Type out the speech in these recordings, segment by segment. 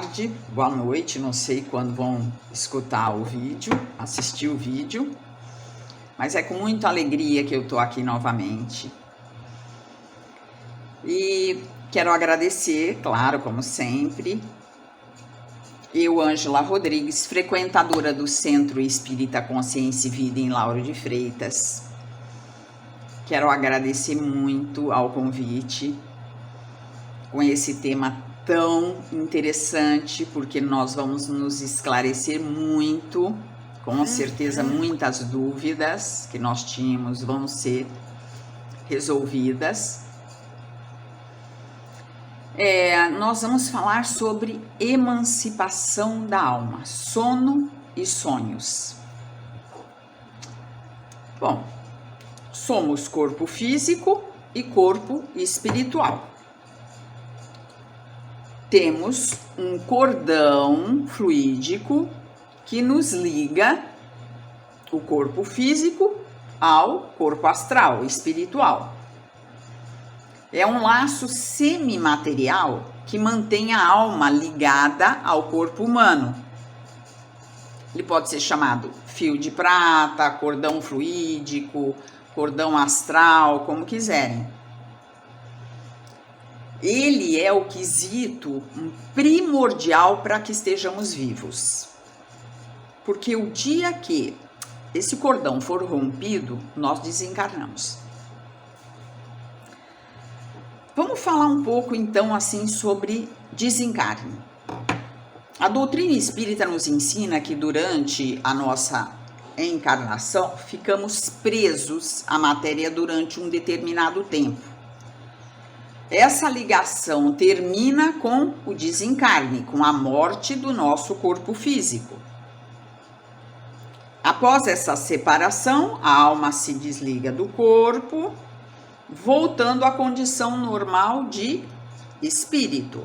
tarde, boa noite, não sei quando vão escutar o vídeo, assistir o vídeo, mas é com muita alegria que eu estou aqui novamente. E quero agradecer, claro, como sempre, eu, Ângela Rodrigues, frequentadora do Centro Espírita Consciência e Vida em Lauro de Freitas. Quero agradecer muito ao convite com esse tema tão interessante, porque nós vamos nos esclarecer muito, com certeza muitas dúvidas que nós tínhamos vão ser resolvidas. Nós vamos falar sobre emancipação da alma, sono e sonhos. Bom, somos corpo físico e corpo espiritual. Temos um cordão fluídico que nos liga o corpo físico ao corpo astral, espiritual. É um laço semimaterial que mantém a alma ligada ao corpo humano. Ele pode ser chamado fio de prata, cordão fluídico, cordão astral, como quiserem. Ele é o quesito primordial para que estejamos vivos. Porque o dia que esse cordão for rompido, nós desencarnamos. Vamos falar um pouco então assim sobre desencarne. A doutrina espírita nos ensina que durante a nossa encarnação ficamos presos à matéria durante um determinado tempo. Essa ligação termina com o desencarne, com a morte do nosso corpo físico. Após essa separação, a alma se desliga do corpo, voltando à condição normal de espírito.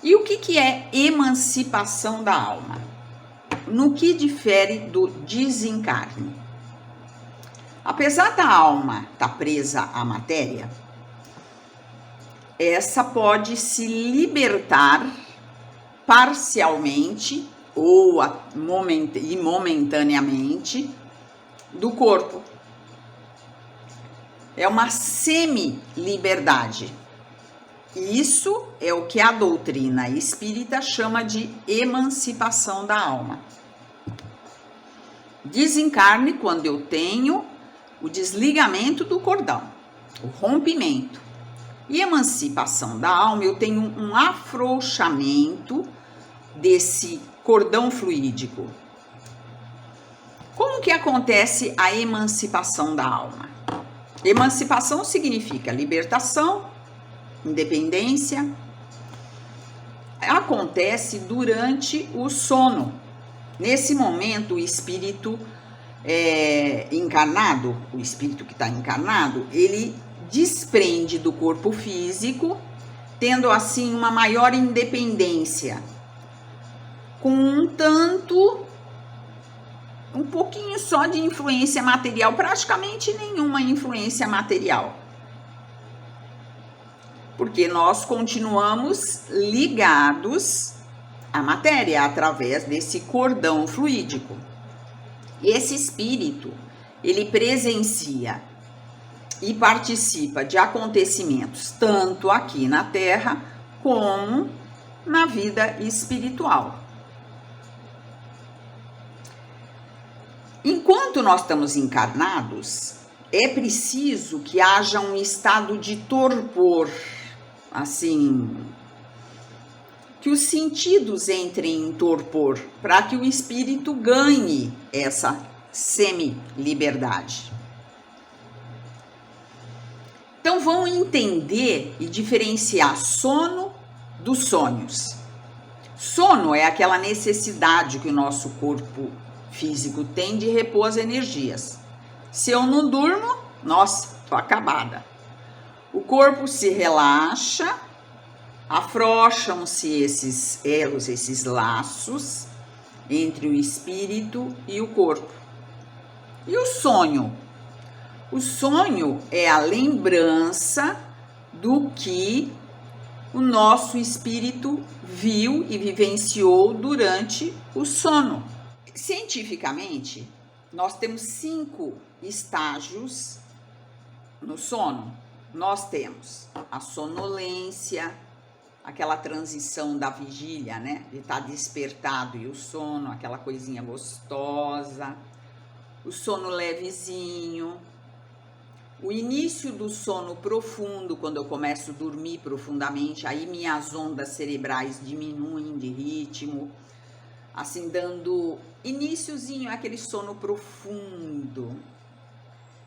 E o que é emancipação da alma? No que difere do desencarne? Apesar da alma estar presa à matéria, essa pode se libertar parcialmente ou momentaneamente do corpo. É uma semi-liberdade. Isso é o que a doutrina espírita chama de emancipação da alma. Desencarne quando eu tenho o desligamento do cordão, o rompimento. E emancipação da alma, eu tenho um afrouxamento desse cordão fluídico. Como que acontece a emancipação da alma? Emancipação significa libertação, independência. Acontece durante o sono. Nesse momento, o espírito encarnado, o espírito que está encarnado, ele desprende do corpo físico, tendo assim uma maior independência, com um pouquinho só de influência material, praticamente nenhuma influência material, porque nós continuamos ligados à matéria através desse cordão fluídico. Esse espírito, ele presencia e participa de acontecimentos tanto aqui na Terra como na vida espiritual. Enquanto nós estamos encarnados, é preciso que haja um estado de torpor, assim, que os sentidos entrem em torpor, para que o espírito ganhe essa semi-liberdade. Então, vão entender e diferenciar sono dos sonhos. Sono é aquela necessidade que o nosso corpo físico tem de repor as energias. Se eu não durmo, nossa, tô acabada. O corpo se relaxa, afrouxam-se esses elos, esses laços entre o espírito e o corpo. E o sonho? O sonho é a lembrança do que o nosso espírito viu e vivenciou durante o sono. Cientificamente, nós temos 5 estágios no sono. Nós temos a sonolência, aquela transição da vigília, né? De estar despertado e o sono, aquela coisinha gostosa. O sono levezinho. O início do sono profundo, quando eu começo a dormir profundamente, aí minhas ondas cerebrais diminuem de ritmo, assim dando iniciozinho àquele sono profundo.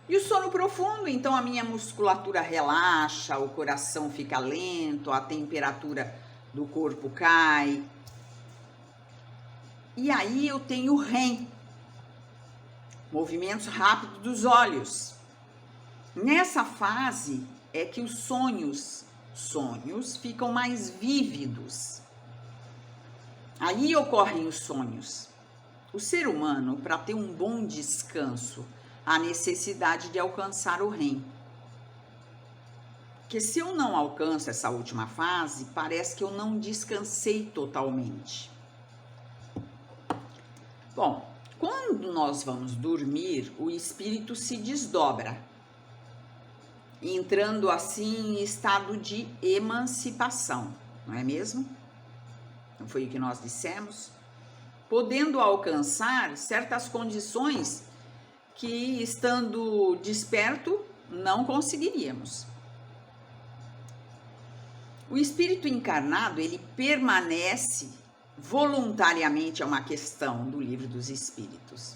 E o sono profundo, então a minha musculatura relaxa, o coração fica lento, a temperatura do corpo cai. E aí eu tenho o REM, movimentos rápidos dos olhos. Nessa fase é que os sonhos ficam mais vívidos. Aí ocorrem os sonhos. O ser humano, para ter um bom descanso, há necessidade de alcançar o REM. Porque se eu não alcanço essa última fase, parece que eu não descansei totalmente. Bom, quando nós vamos dormir, o espírito se desdobra, entrando assim em estado de emancipação, não é mesmo? Não foi o que nós dissemos? Podendo alcançar certas condições que, estando desperto, não conseguiríamos. O espírito encarnado, ele permanece voluntariamente, é uma questão do Livro dos Espíritos.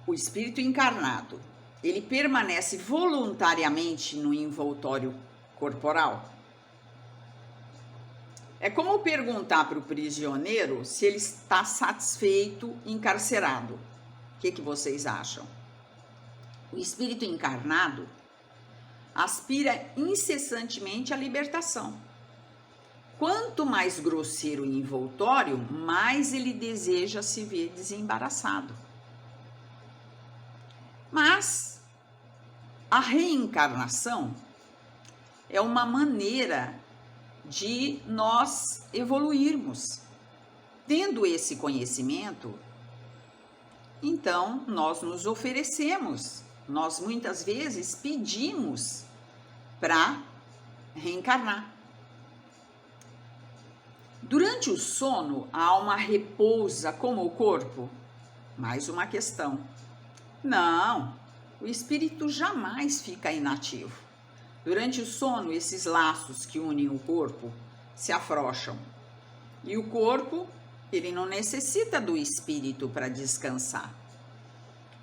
O espírito encarnado, ele permanece voluntariamente no envoltório corporal. É como perguntar para o prisioneiro se ele está satisfeito encarcerado. O que vocês acham? O espírito encarnado aspira incessantemente à libertação. Quanto mais grosseiro o envoltório, mais ele deseja se ver desembaraçado. Mas a reencarnação é uma maneira de nós evoluirmos. Tendo esse conhecimento, então nós nos oferecemos, nós muitas vezes pedimos para reencarnar. Durante o sono, a alma repousa como o corpo? Mais uma questão. Não, o espírito jamais fica inativo. Durante o sono, esses laços que unem o corpo se afrouxam. E o corpo, ele não necessita do espírito para descansar.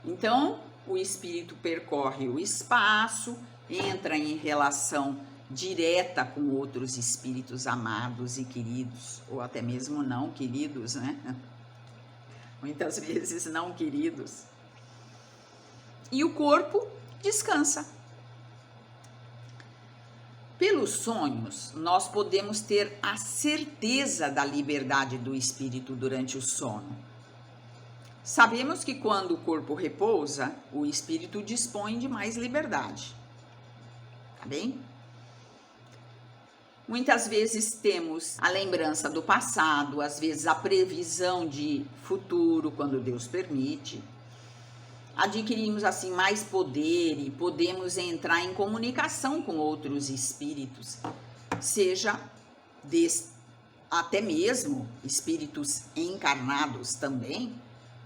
Então, o espírito percorre o espaço, entra em relação direta com outros espíritos amados e queridos, ou até mesmo não queridos, né? Muitas vezes não queridos. E o corpo descansa. Pelos sonhos, nós podemos ter a certeza da liberdade do espírito durante o sono. Sabemos que quando o corpo repousa, o espírito dispõe de mais liberdade. Tá bem? Muitas vezes temos a lembrança do passado, às vezes a previsão de futuro, quando Deus permite. Adquirimos assim mais poder e podemos entrar em comunicação com outros espíritos, seja até mesmo espíritos encarnados também,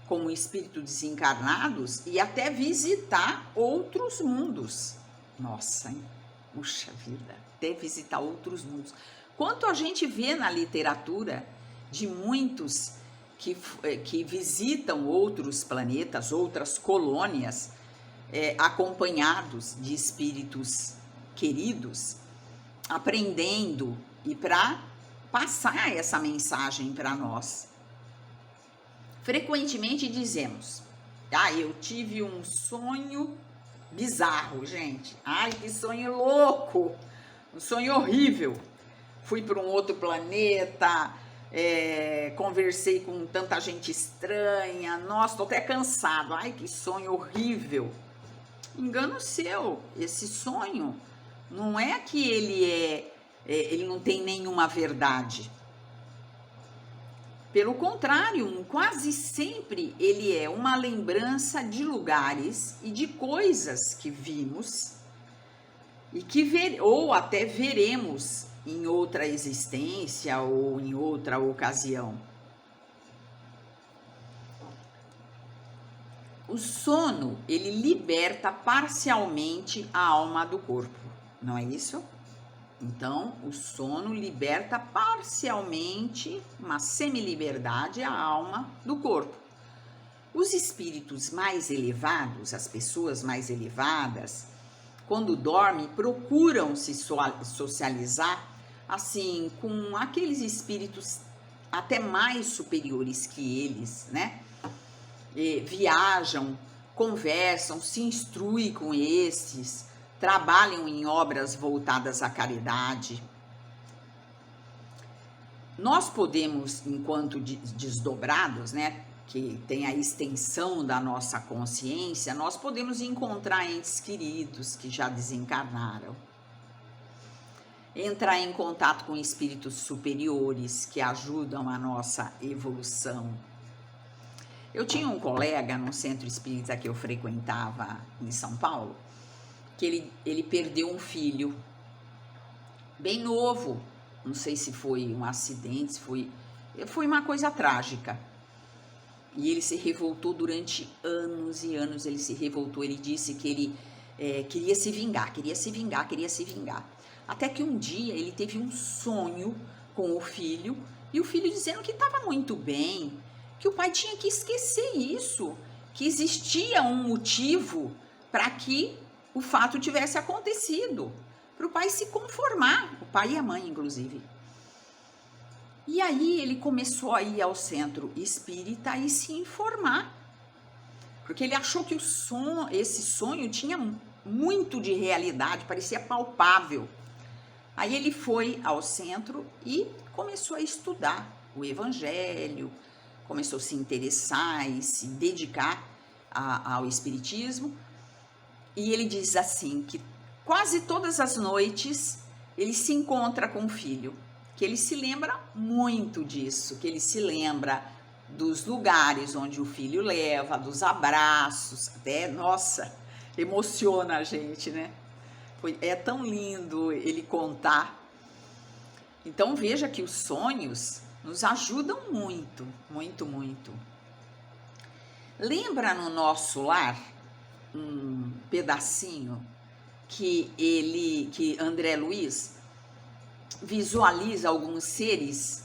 como espíritos desencarnados, e até visitar outros mundos. Nossa, hein? Puxa vida, até visitar outros mundos. Quanto a gente vê na literatura de muitos que visitam outros planetas, outras colônias, acompanhados de espíritos queridos, aprendendo e para passar essa mensagem para nós. Frequentemente dizemos, eu tive um sonho bizarro, gente. Ai, que sonho louco, um sonho horrível. Fui para um outro planeta, conversei com tanta gente estranha, nossa, tô até cansado, ai que sonho horrível. Engano seu, esse sonho Não é que ele não tem nenhuma verdade. Pelo contrário, quase sempre ele é uma lembrança de lugares e de coisas que vimos e ou até veremos em outra existência ou em outra ocasião. O sono, ele liberta parcialmente a alma do corpo, não é isso? Então, o sono liberta parcialmente, uma semiliberdade, a alma do corpo. Os espíritos mais elevados, as pessoas mais elevadas, quando dormem, procuram se socializar assim com aqueles espíritos até mais superiores que eles, né? Viajam, conversam, se instruem com esses, trabalham em obras voltadas à caridade. Nós podemos, enquanto desdobrados, né, que tem a extensão da nossa consciência, nós podemos encontrar entes queridos que já desencarnaram, entrar em contato com espíritos superiores que ajudam a nossa evolução. Eu tinha um colega no centro espírita que eu frequentava em São Paulo, que ele perdeu um filho bem novo. Não sei se foi um acidente, foi uma coisa trágica. E ele se revoltou durante anos e anos, ele se revoltou. Ele disse que ele queria se vingar. Até que um dia ele teve um sonho com o filho, e o filho dizendo que estava muito bem, que o pai tinha que esquecer isso, que existia um motivo para que o fato tivesse acontecido, para o pai se conformar, o pai e a mãe, inclusive. E aí ele começou a ir ao centro espírita e se informar, porque ele achou que esse sonho tinha muito de realidade, parecia palpável. Aí ele foi ao centro e começou a estudar o Evangelho, começou a se interessar e se dedicar ao espiritismo. E ele diz assim, que quase todas as noites ele se encontra com o filho, que ele se lembra muito disso, que ele se lembra dos lugares onde o filho leva, dos abraços, até, nossa, emociona a gente, né? É tão lindo ele contar. Então veja que os sonhos nos ajudam muito, muito, muito. Lembra no nosso lar um pedacinho que André Luiz visualiza alguns seres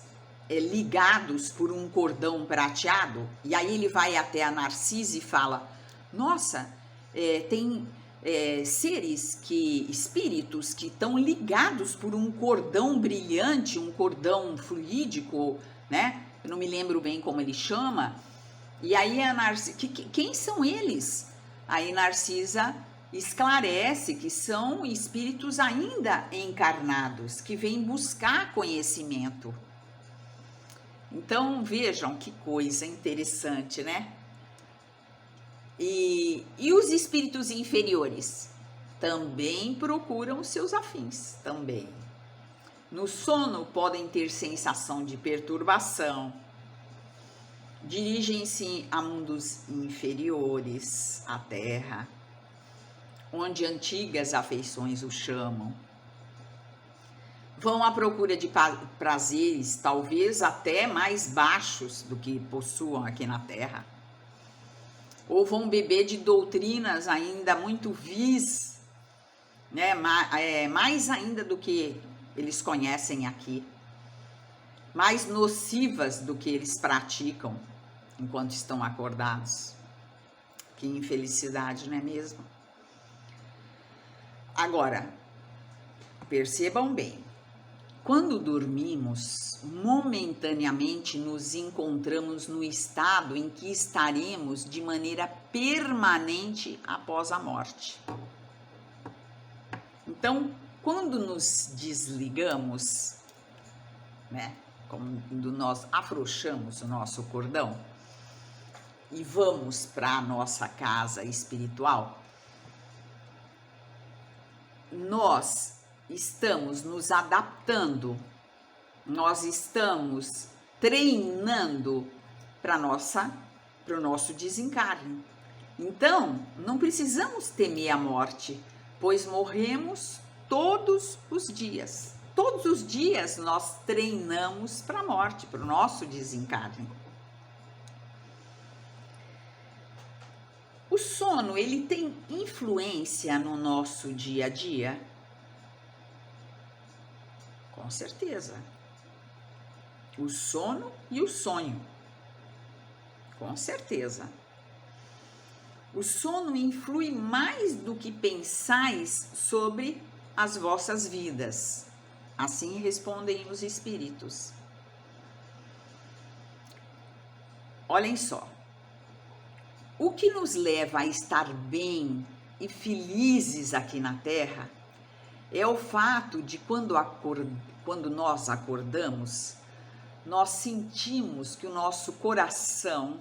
ligados por um cordão prateado, e aí ele vai até a Narcisa e fala: nossa, tem espíritos que estão ligados por um cordão brilhante, um cordão fluídico, né? Eu não me lembro bem como ele chama. E aí a Narcisa, quem são eles? Aí Narcisa esclarece que são espíritos ainda encarnados, que vêm buscar conhecimento. Então vejam que coisa interessante, né? E os espíritos inferiores também procuram seus afins, também. No sono podem ter sensação de perturbação, dirigem-se a mundos inferiores, à Terra, onde antigas afeições o chamam. Vão à procura de prazeres, talvez até mais baixos do que possuam aqui na Terra. Ou vão beber de doutrinas ainda muito vis, né? Mais ainda do que eles conhecem aqui, mais nocivas do que eles praticam enquanto estão acordados. Que infelicidade, não é mesmo? Agora, percebam bem, quando dormimos, momentaneamente nos encontramos no estado em que estaremos de maneira permanente após a morte. Então, quando nos desligamos, né, quando nós afrouxamos o nosso cordão e vamos para a nossa casa espiritual, nós estamos nos adaptando, nós estamos treinando para o nosso desencarne. Então, não precisamos temer a morte, pois morremos todos os dias. Todos os dias nós treinamos para a morte, para o nosso desencarne. O sono, ele tem influência no nosso dia a dia? Com certeza. O sono e o sonho. Com certeza. O sono influi mais do que pensais sobre as vossas vidas. Assim respondem os espíritos. Olhem só. O que nos leva a estar bem e felizes aqui na Terra é o fato de quando nós acordamos, nós sentimos que o nosso coração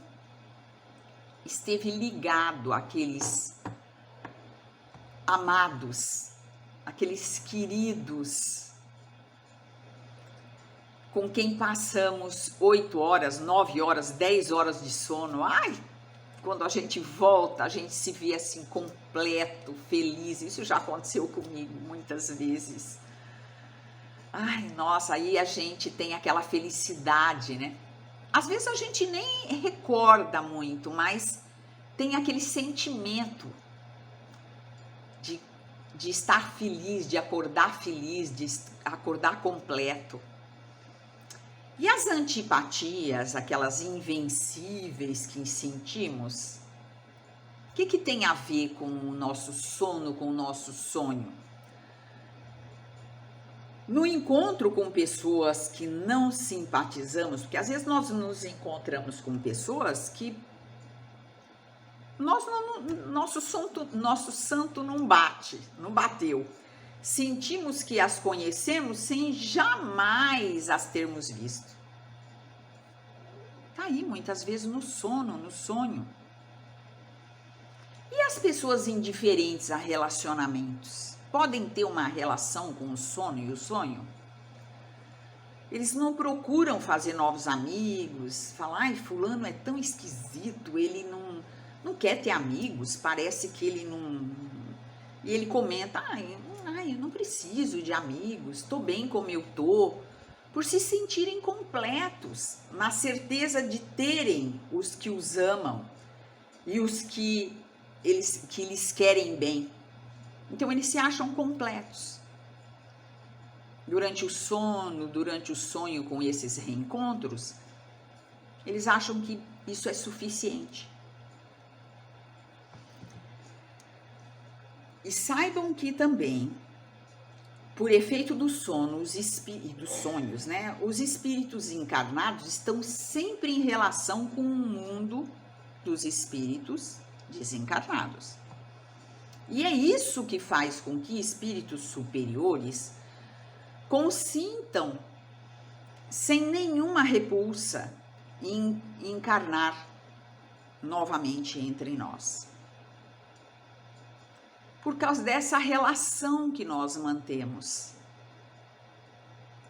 esteve ligado àqueles amados, aqueles queridos, com quem passamos 8 horas, 9 horas, 10 horas de sono. Ai, quando a gente volta, a gente se vê assim completo, feliz. Isso já aconteceu comigo muitas vezes. Ai, nossa, aí a gente tem aquela felicidade, né? Às vezes a gente nem recorda muito, mas tem aquele sentimento de estar feliz, de acordar completo. E as antipatias, aquelas invencíveis que sentimos, o que tem a ver com o nosso sono, com o nosso sonho? No encontro com pessoas que não simpatizamos, porque às vezes nós nos encontramos com pessoas que nosso santo não bateu. Sentimos que as conhecemos sem jamais as termos visto. Tá aí muitas vezes no sono, no sonho. E as pessoas indiferentes a relacionamentos podem ter uma relação com o sono e o sonho? Eles não procuram fazer novos amigos, falar, ai, fulano é tão esquisito, ele não quer ter amigos, parece que ele não... E ele comenta, eu não preciso de amigos, estou bem como eu estou, por se sentirem completos, na certeza de terem os que os amam e os que lhes querem bem. Então eles se acham completos. Durante o sono, durante o sonho com esses reencontros, eles acham que isso é suficiente. E saibam que também, por efeito do sono e dos sonhos, né, os espíritos encarnados estão sempre em relação com o mundo dos espíritos desencarnados. E é isso que faz com que espíritos superiores consintam sem nenhuma repulsa em encarnar novamente entre nós. Por causa dessa relação que nós mantemos,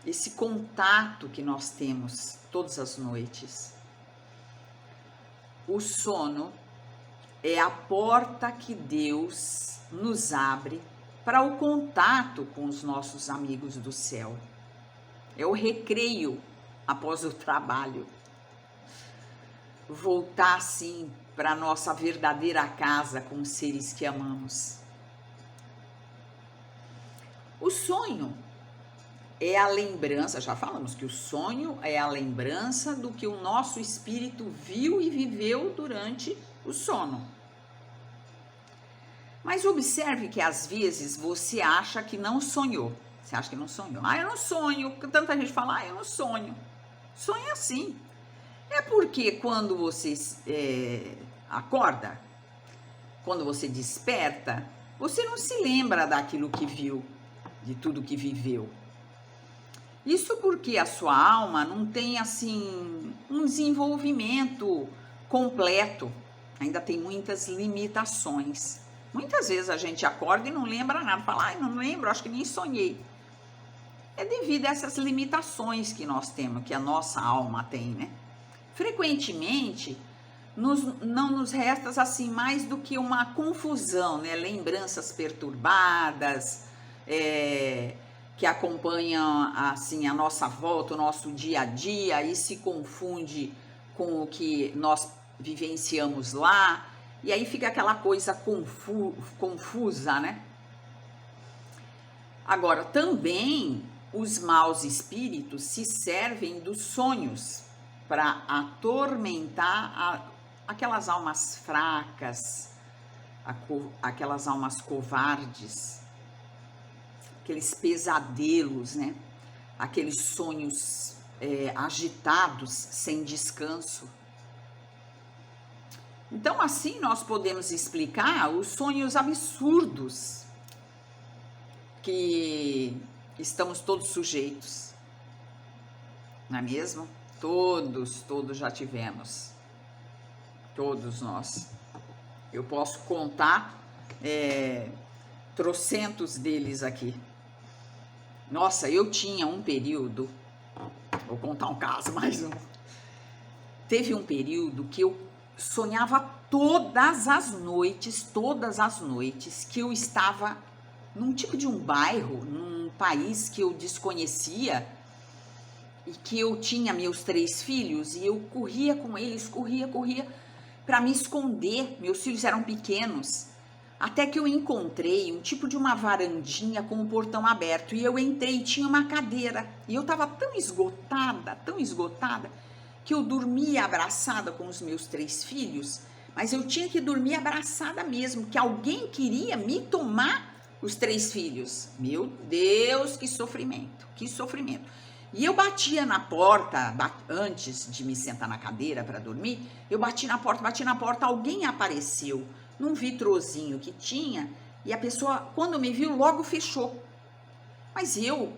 esse contato que nós temos todas as noites. O sono é a porta que Deus nos abre para o contato com os nossos amigos do céu. É o recreio após o trabalho. Voltar, assim, para a nossa verdadeira casa com os seres que amamos. O sonho é a lembrança, já falamos que o sonho é a lembrança do que o nosso espírito viu e viveu durante o sono. Mas observe que às vezes você acha que não sonhou. Você acha que não sonhou. Eu não sonho. Tanta gente fala, eu não sonho. Sonho é assim. É porque quando você acorda, quando você desperta, você não se lembra daquilo que viu, de tudo que viveu. Isso porque a sua alma não tem, assim, um desenvolvimento completo. Ainda tem muitas limitações. Muitas vezes a gente acorda e não lembra nada, fala, ai, não lembro, acho que nem sonhei. É devido a essas limitações que nós temos, que a nossa alma tem, né? Frequentemente, não nos resta assim mais do que uma confusão, né? Lembranças perturbadas, que acompanham assim a nossa volta, o nosso dia a dia e se confunde com o que nós vivenciamos lá, e aí fica aquela coisa confusa, né? Agora, também os maus espíritos se servem dos sonhos para atormentar aquelas almas fracas, aquelas almas covardes, aqueles pesadelos, né? Aqueles sonhos agitados, sem descanso. Então, assim nós podemos explicar os sonhos absurdos que estamos todos sujeitos, não é mesmo? Todos já tivemos, todos nós. Eu posso contar trocentos deles aqui. Nossa, eu tinha um período, vou contar um caso, mais um. Teve um período que eu sonhava todas as noites, que eu estava num tipo de um bairro, num país que eu desconhecia e que eu tinha meus 3 filhos e eu corria com eles, corria para me esconder. Meus filhos eram pequenos, até que eu encontrei um tipo de uma varandinha com o portão aberto e eu entrei e tinha uma cadeira e eu estava tão esgotada, que eu dormia abraçada com os meus 3 filhos, mas eu tinha que dormir abraçada mesmo, que alguém queria me tomar os 3 filhos. Meu Deus, que sofrimento, que sofrimento. E eu batia na porta, antes de me sentar na cadeira para dormir, eu bati na porta, alguém apareceu num vitrozinho que tinha, e a pessoa, quando me viu, logo fechou. Mas eu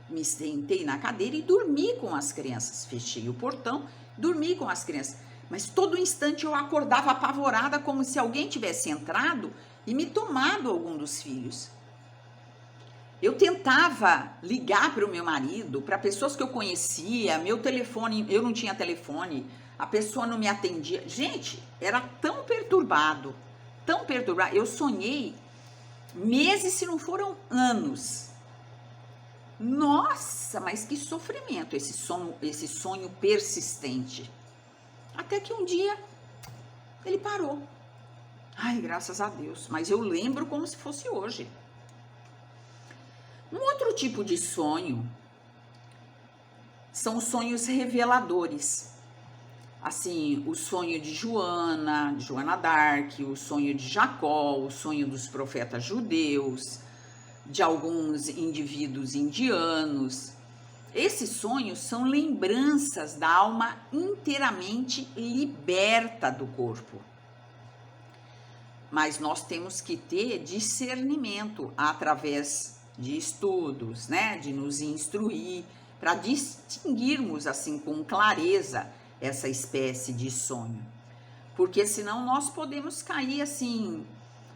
me sentei na cadeira e dormi com as crianças. Fechei o portão, dormi com as crianças. Mas todo instante eu acordava apavorada, como se alguém tivesse entrado e me tomado algum dos filhos. Eu tentava ligar para o meu marido, para pessoas que eu conhecia, meu telefone, eu não tinha telefone, a pessoa não me atendia. Gente, era tão perturbado. Eu sonhei meses, se não foram anos. Nossa, mas que sofrimento esse sonho persistente. Até que um dia ele parou. Ai, graças a Deus, mas eu lembro como se fosse hoje. Um outro tipo de sonho são os sonhos reveladores. Assim, o sonho de Joana d'Arc, o sonho de Jacó, o sonho dos profetas judeus, de alguns indivíduos indianos. Esses sonhos são lembranças da alma inteiramente liberta do corpo. Mas nós temos que ter discernimento através de estudos, né, de nos instruir, para distinguirmos assim com clareza essa espécie de sonho. Porque senão nós podemos cair assim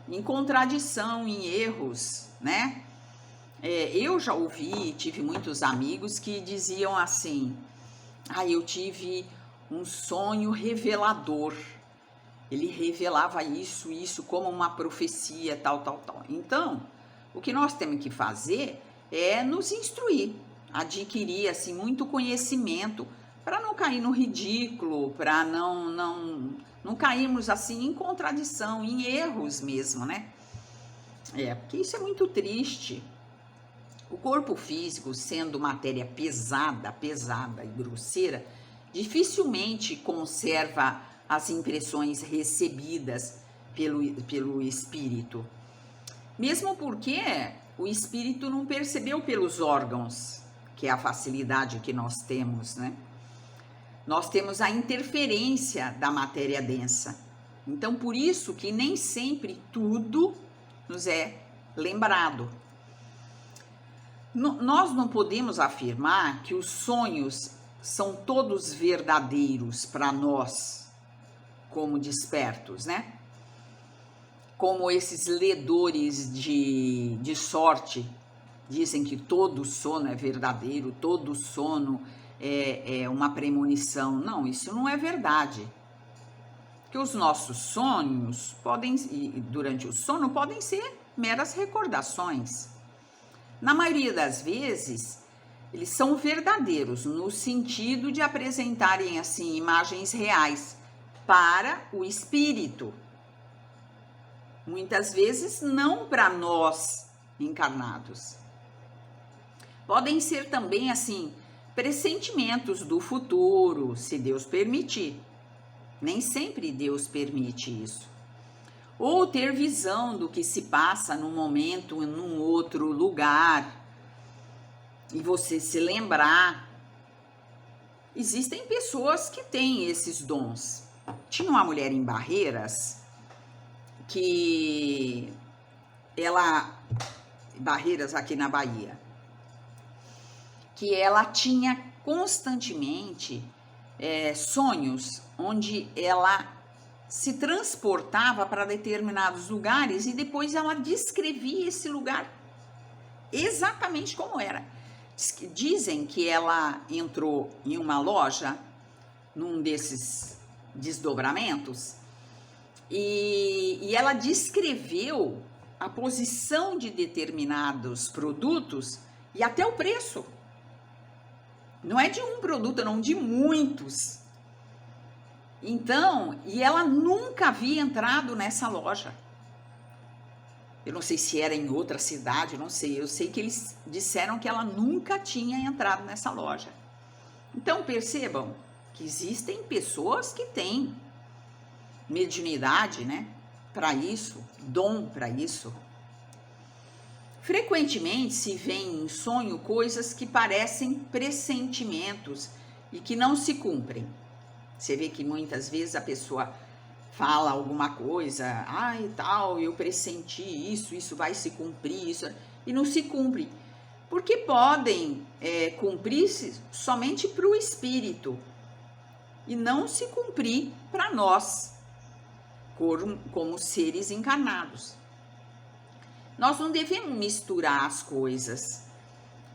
em contradição, em erros, né? Eu já ouvi, tive muitos amigos que diziam assim: eu tive um sonho revelador. Ele revelava isso como uma profecia, tal. Então, o que nós temos que fazer é nos instruir, adquirir assim muito conhecimento para não cair no ridículo, para não cairmos assim em contradição, em erros mesmo, né? Porque isso é muito triste. O corpo físico, sendo matéria pesada e grosseira, dificilmente conserva as impressões recebidas pelo espírito. Mesmo porque o espírito não percebeu pelos órgãos, que é a facilidade que nós temos, né? Nós temos a interferência da matéria densa. Então, por isso que nem sempre tudo nos é lembrado. Nós não podemos afirmar que os sonhos são todos verdadeiros para nós, como despertos, né? como esses ledores de sorte, dizem que todo sono é verdadeiro, todo sono é uma premonição. Não, isso não é verdade. Que os nossos sonhos durante o sono, podem ser meras recordações. Na maioria das vezes, eles são verdadeiros, no sentido de apresentarem, assim, imagens reais para o espírito. Muitas vezes não para nós encarnados. Podem ser também, assim, pressentimentos do futuro, se Deus permitir. Nem sempre Deus permite isso. Ou ter visão do que se passa num momento, num outro lugar, e você se lembrar. Existem pessoas que têm esses dons. Tinha uma mulher em Barreiras, Barreiras aqui na Bahia, que ela tinha constantemente sonhos onde ela se transportava para determinados lugares e depois ela descrevia esse lugar exatamente como era. Dizem que ela entrou em uma loja, num desses desdobramentos, e ela descreveu a posição de determinados produtos e até o preço. Não é de um produto, não, de muitos. Então, e ela nunca havia entrado nessa loja. Eu não sei se era em outra cidade, não sei. Eu sei que eles disseram que ela nunca tinha entrado nessa loja. Então, percebam que existem pessoas que têm mediunidade, né? Para isso, dom para isso. Frequentemente se vêem em sonho coisas que parecem pressentimentos e que não se cumprem. Você vê que muitas vezes a pessoa fala alguma coisa, tal, eu pressenti isso vai se cumprir, isso, e não se cumpre. Porque podem cumprir-se somente para o espírito e não se cumprir para nós, como seres encarnados. Nós não devemos misturar as coisas.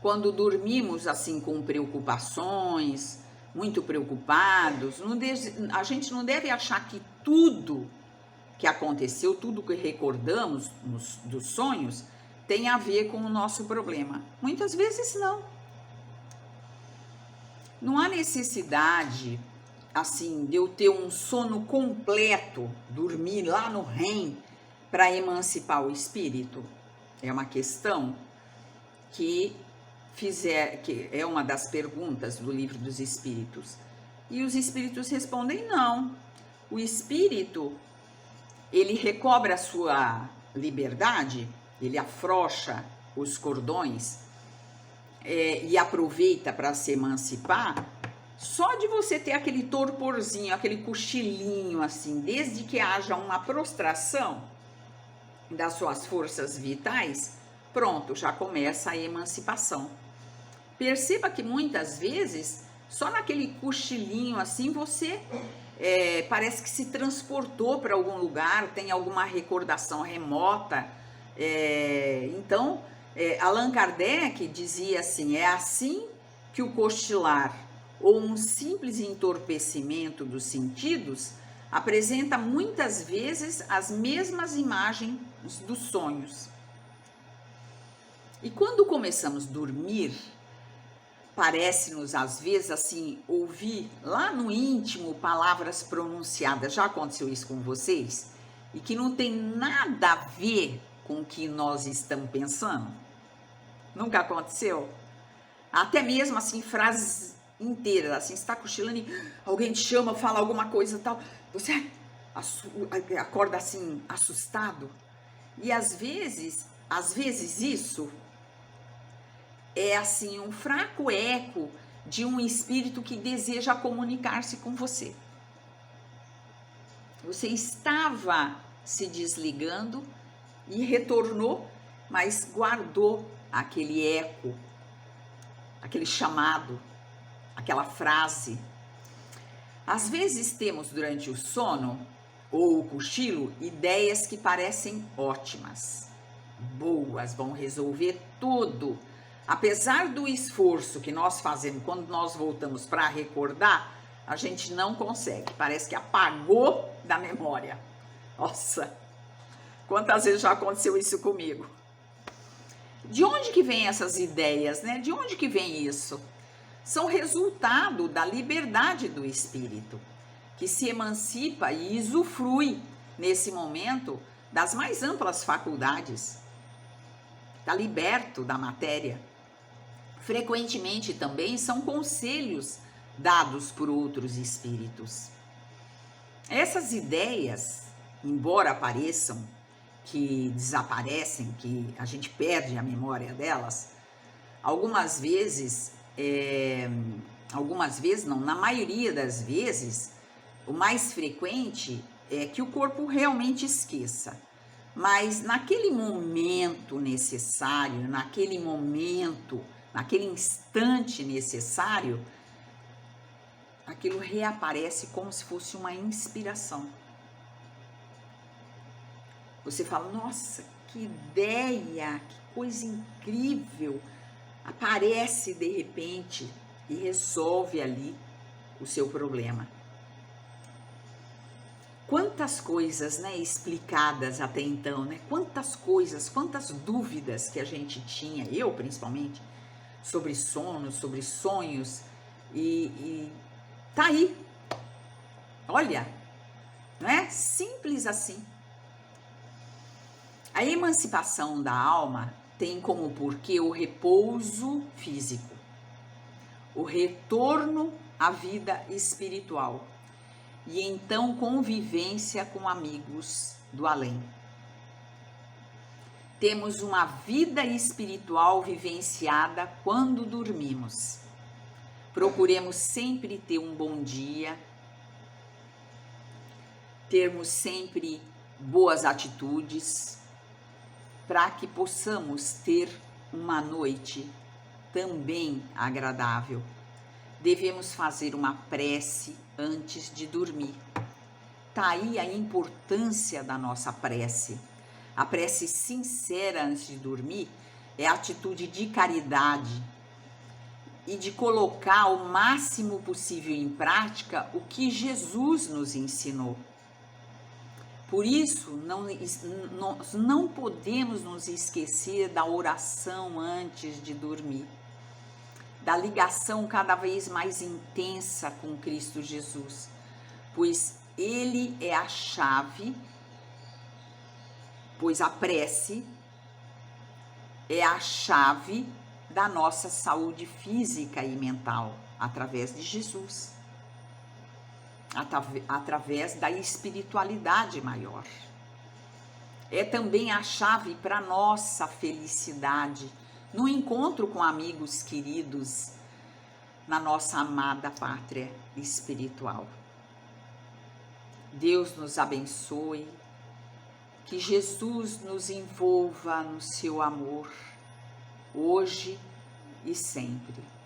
Quando dormimos assim com preocupações, muito preocupados, a gente não deve achar que tudo que aconteceu, tudo que recordamos dos sonhos, tem a ver com o nosso problema. Muitas vezes não. Não há necessidade, assim, de eu ter um sono completo, dormir lá no REM, para emancipar o espírito. É uma questão que é uma das perguntas do Livro dos Espíritos. E os espíritos respondem não. O espírito, ele recobra a sua liberdade, ele afrouxa os cordões e aproveita para se emancipar. Só de você ter aquele torporzinho, aquele cochilinho assim, desde que haja uma prostração das suas forças vitais, pronto, já começa a emancipação. Perceba que muitas vezes, só naquele cochilinho assim, você parece que se transportou para algum lugar, tem alguma recordação remota. Então, Allan Kardec dizia assim, é assim que o cochilar ou um simples entorpecimento dos sentidos apresenta muitas vezes as mesmas imagens dos sonhos. E quando começamos a dormir, parece-nos às vezes assim, ouvir lá no íntimo palavras pronunciadas. Já aconteceu isso com vocês? E que não tem nada a ver com o que nós estamos pensando? Nunca aconteceu? Até mesmo assim, frases inteiras, assim, você está cochilando e alguém te chama, fala alguma coisa e tal, você acorda assim, assustado. E às vezes isso é assim, um fraco eco de um espírito que deseja comunicar-se com você. Você estava se desligando e retornou, mas guardou aquele eco, aquele chamado, aquela frase. Às vezes temos durante o sono ou o cochilo, ideias que parecem ótimas, boas, vão resolver tudo. Apesar do esforço que nós fazemos quando nós voltamos para recordar, a gente não consegue, parece que apagou da memória. Nossa, quantas vezes já aconteceu isso comigo? De onde que vem essas ideias, né? De onde que vem isso? São resultado da liberdade do espírito, que se emancipa e usufrui, nesse momento, das mais amplas faculdades. Está liberto da matéria. Frequentemente também são conselhos dados por outros espíritos. Essas ideias, embora pareçam que desaparecem, que a gente perde a memória delas, algumas vezes não, na maioria das vezes, o mais frequente é que o corpo realmente esqueça. Mas naquele momento necessário, naquele instante necessário, aquilo reaparece como se fosse uma inspiração. Você fala, nossa, que ideia, que coisa incrível. Aparece de repente e resolve ali o seu problema. Quantas coisas, né, explicadas até então, né? Quantas coisas, quantas dúvidas que a gente tinha, eu principalmente, sobre sono, sobre sonhos, e tá aí. Olha, não é simples assim. A emancipação da alma tem como porquê o repouso físico, o retorno à vida espiritual e então convivência com amigos do além. Temos uma vida espiritual vivenciada quando dormimos. Procuremos sempre ter um bom dia, termos sempre boas atitudes, para que possamos ter uma noite também agradável. Devemos fazer uma prece antes de dormir. Tá aí a importância da nossa prece. A prece sincera antes de dormir é a atitude de caridade e de colocar o máximo possível em prática o que Jesus nos ensinou. Por isso, nós não podemos nos esquecer da oração antes de dormir, da ligação cada vez mais intensa com Cristo Jesus, pois Ele é a chave, pois a prece é a chave da nossa saúde física e mental, através de Jesus. Através da espiritualidade maior. É também a chave para nossa felicidade no encontro com amigos queridos na nossa amada pátria espiritual. Deus nos abençoe, que Jesus nos envolva no seu amor, hoje e sempre.